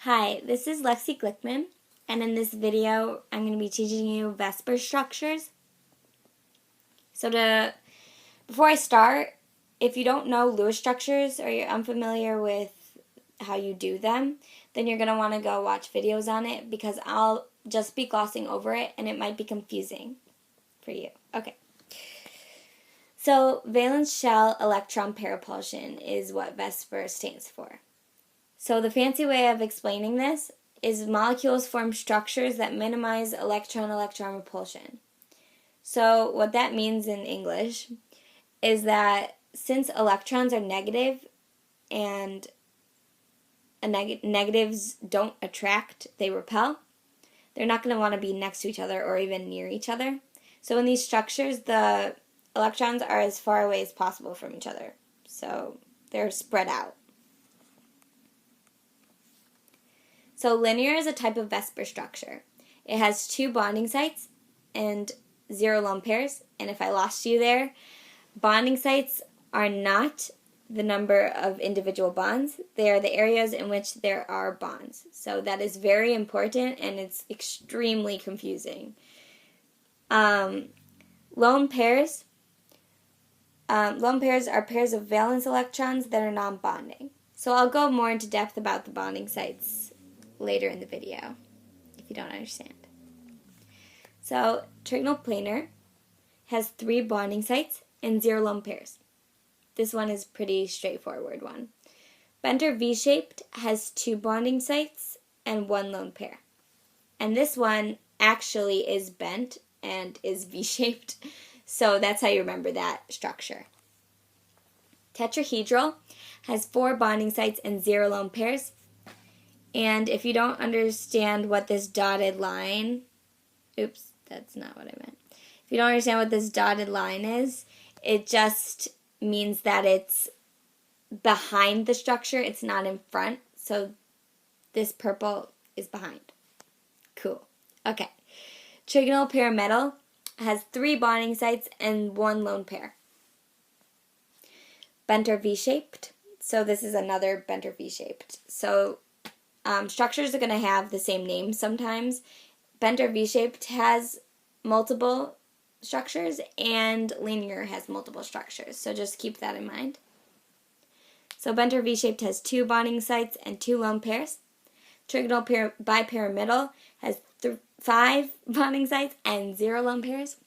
Hi, this is Lexi Glickman, and in this video, I'm going to be teaching you VSEPR structures. Before I start, if you don't know Lewis structures or you're unfamiliar with how you do them, then you're going to want to go watch videos on it because I'll just be glossing over it and it might be confusing for you. Okay. So, valence shell electron pair repulsion is what VSEPR stands for. So the fancy way of explaining this is molecules form structures that minimize electron-electron repulsion. So what that means in English is that since electrons are negative and negatives don't attract, they repel, they're not going to want to be next to each other or even near each other. So in these structures, the electrons are as far away as possible from each other. So they're spread out. So linear is a type of VSEPR structure. It has two bonding sites and 0 lone pairs. And if I lost you there, bonding sites are not the number of individual bonds. They are the areas in which there are bonds. So that is very important and it's extremely confusing. Lone pairs are pairs of valence electrons that are non-bonding. So I'll go more into depth about the bonding sites later in the video, if you don't understand. So, trigonal planar has 3 bonding sites and 0 lone pairs. This one is a pretty straightforward one. Bent or V-shaped has 2 bonding sites and 1 lone pair. And this one actually is bent and is V-shaped, so that's how you remember that structure. Tetrahedral has 4 bonding sites and 0 lone pairs. And if you don't understand what this dotted line, oops, that's not what I meant. If you don't understand what this dotted line is, it just means that it's behind the structure, it's not in front. So this purple is behind. Cool. Okay. Trigonal pyramidal has 3 bonding sites and 1 lone pair. Bent or V-shaped. So this is another bent or V-shaped. So structures are going to have the same name sometimes. Bent or V-shaped has multiple structures and linear has multiple structures. So just keep that in mind. So bent or V-shaped has 2 bonding sites and 2 lone pairs. Trigonal bipyramidal has 5 bonding sites and 0 lone pairs.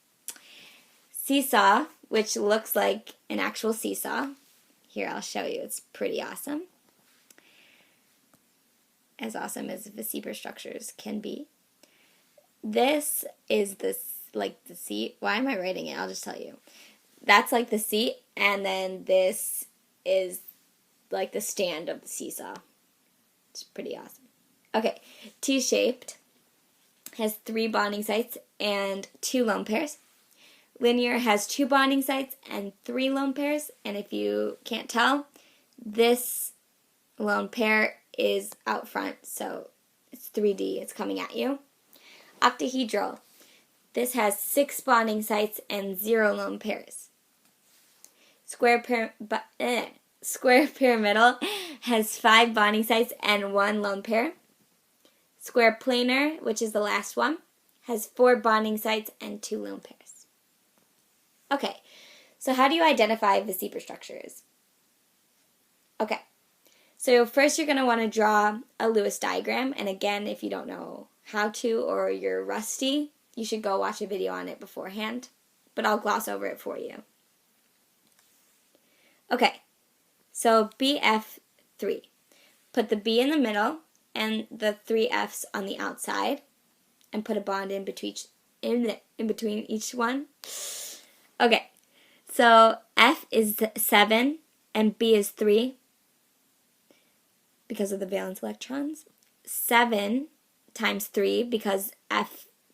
Seesaw, which looks like an actual seesaw. Here, I'll show you. It's pretty awesome. As awesome as VSEPR structures can be. This is the seat. Why am I writing it? I'll just tell you. That's like the seat, and then this is like the stand of the seesaw. It's pretty awesome. Okay, T-shaped has 3 bonding sites and 2 lone pairs. Linear has 2 bonding sites and 3 lone pairs, and if you can't tell, this lone pair is out front, so it's 3D, it's coming at you. Octahedral. This has 6 bonding sites and 0 lone pairs. Square pyramidal has 5 bonding sites and 1 lone pair. Square planar, which is the last one, has 4 bonding sites and 2 lone pairs. Okay, so how do you identify VSEPR structures? Okay. So first you're going to want to draw a Lewis diagram, and again, if you don't know how to or you're rusty, you should go watch a video on it beforehand, but I'll gloss over it for you. Okay, so BF3. Put the B in the middle and the 3 F's on the outside, and put a bond in between each one. Okay, so F is 7 and B is 3. Because of the valence electrons. 7 times 3 because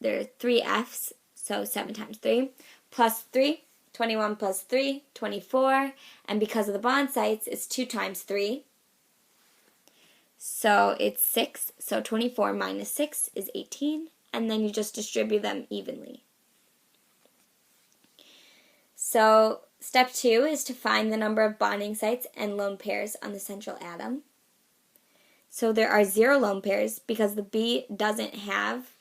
there are 3 F's, so 7 times 3. Plus 3, 21 plus 3, 24. And because of the bond sites, it's 2 times 3. So it's 6. So 24 minus 6 is 18. And then you just distribute them evenly. So step 2 is to find the number of bonding sites and lone pairs on the central atom. So there are 0 lone pairs because the B doesn't have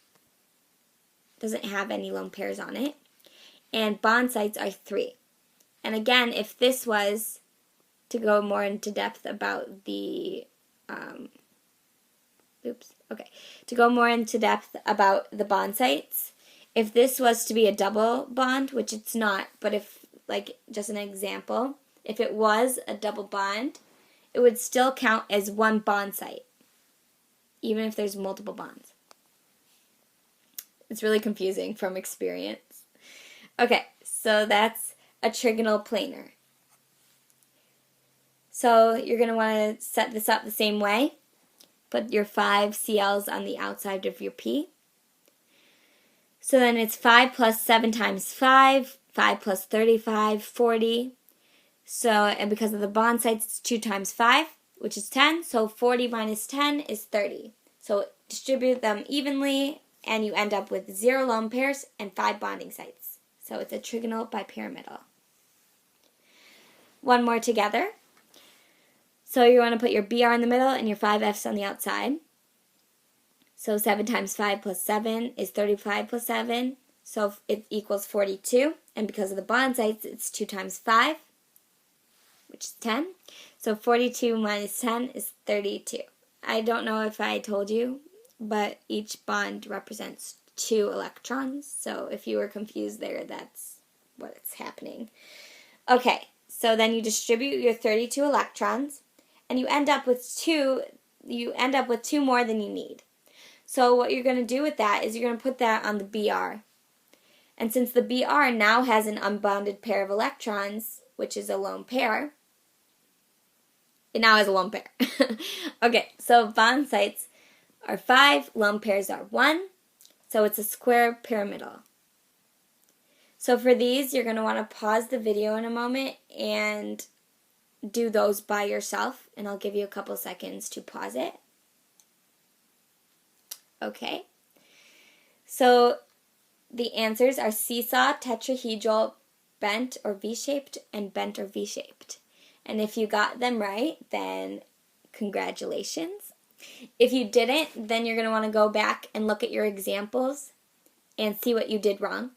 any lone pairs on it. And bond sites are 3. And again, if this was to go more into depth about the bond sites, if this was to be a double bond, which it's not, but if, like, just an example, if it was a double bond, it would still count as 1 bond site, even if there's multiple bonds. It's really confusing from experience. Okay, so that's a trigonal planar. So you're going to want to set this up the same way. Put your 5 CLs on the outside of your P. So then it's 5 plus 7 times 5, 5 plus 35, 40. So, and because of the bond sites, it's 2 times 5, which is 10. So 40 minus 10 is 30. So distribute them evenly, and you end up with 0 lone pairs and 5 bonding sites. So it's a trigonal bipyramidal. One more together. So you want to put your BR in the middle and your 5 Fs on the outside. So 7 times 5 plus 7 is 35 plus 7. So it equals 42. And because of the bond sites, it's 2 times 5, which is 10. So 42 minus 10 is 32. I don't know if I told you, but each bond represents 2 electrons. So if you were confused there, that's what's happening. Okay, so then you distribute your 32 electrons, and you end up with 2 more than you need. So what you're going to do with that is you're going to put that on the BR. And since the BR now has an unbonded pair of electrons, which is a lone pair, it now has a lone pair. Okay, so bond sites are 5, lone pairs are 1, so it's a square pyramidal. So for these, you're going to want to pause the video in a moment and do those by yourself, and I'll give you a couple seconds to pause it. Okay. So the answers are seesaw, tetrahedral, bent or V-shaped, and bent or V-shaped. And if you got them right, then congratulations. If you didn't, then you're going to want to go back and look at your examples and see what you did wrong.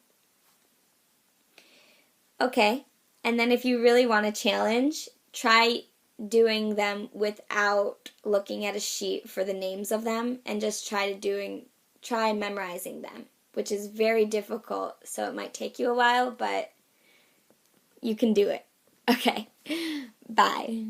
Okay, and then if you really want a challenge, try doing them without looking at a sheet for the names of them, and just try memorizing them, which is very difficult, so it might take you a while, but you can do it. Okay, bye.